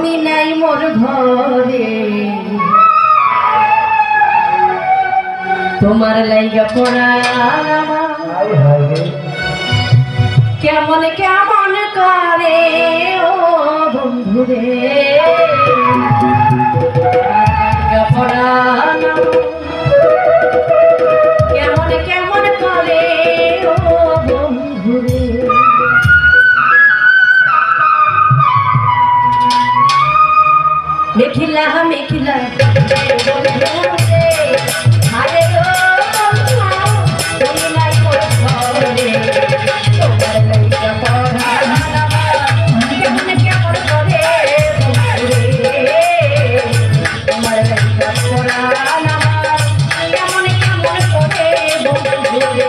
তুমি নাই মোর ঘরে তোমার লাইগা পড়ার আমার কেমন কেমন করে ও বন্ধুরে লাইগা পড়ার কেমন কেমন করে ও বন্ধুরে মেখিলা মেখিলা আরে ও তুমি নাই মোর ঘরে তোমার লাইগা পড়ার কেমন কেমন করে বন্ধুরে তোমার লাইগা পড়ার কেমন কেমন করে বন্ধুরে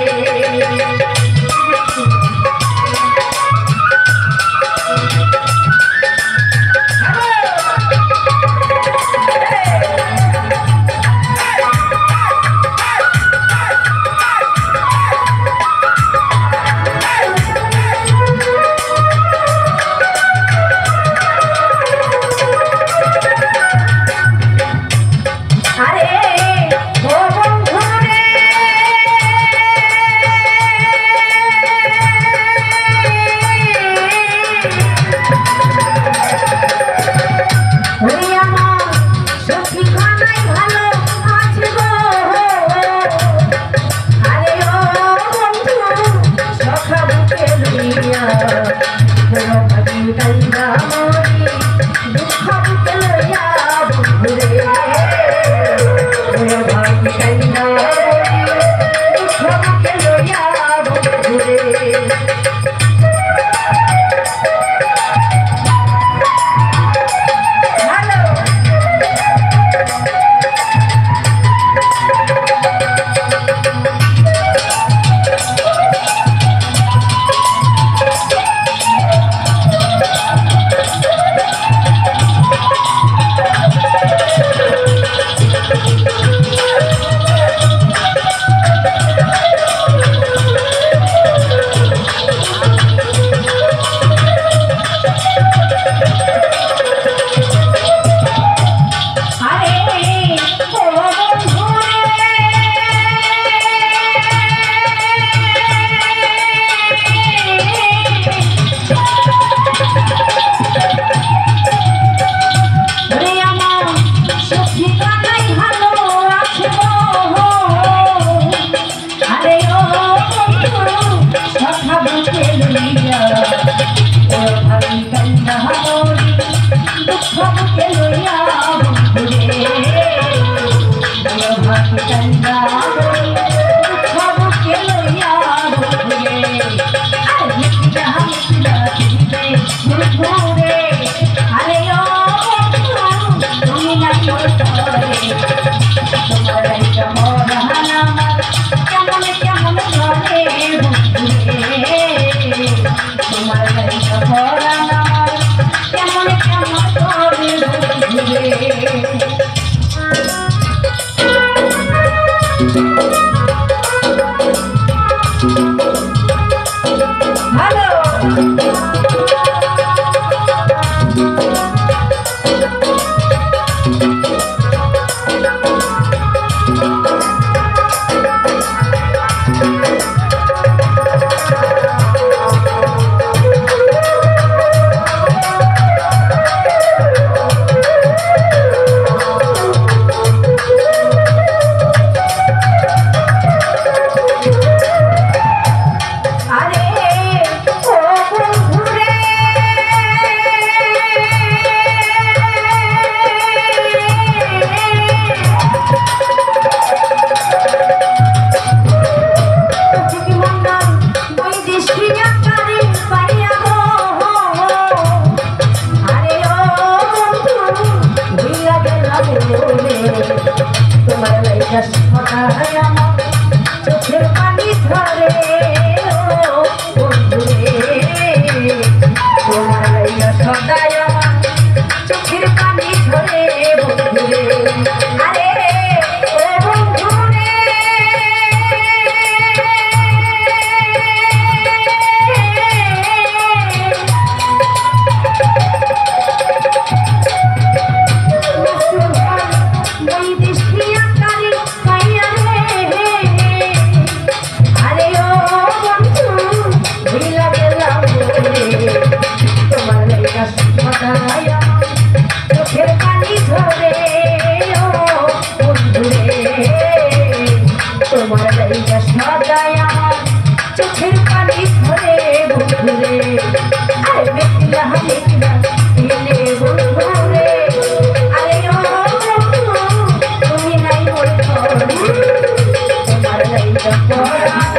Thank you. লাইগা সদাই আমার চোখের পানি ধরে বন্ধুরে আরে মেঘলা মেঘলা দিলে বন্ধুরে আরে ও তুমি নাই মোর ঘরে তোমার লাইগা পরাণ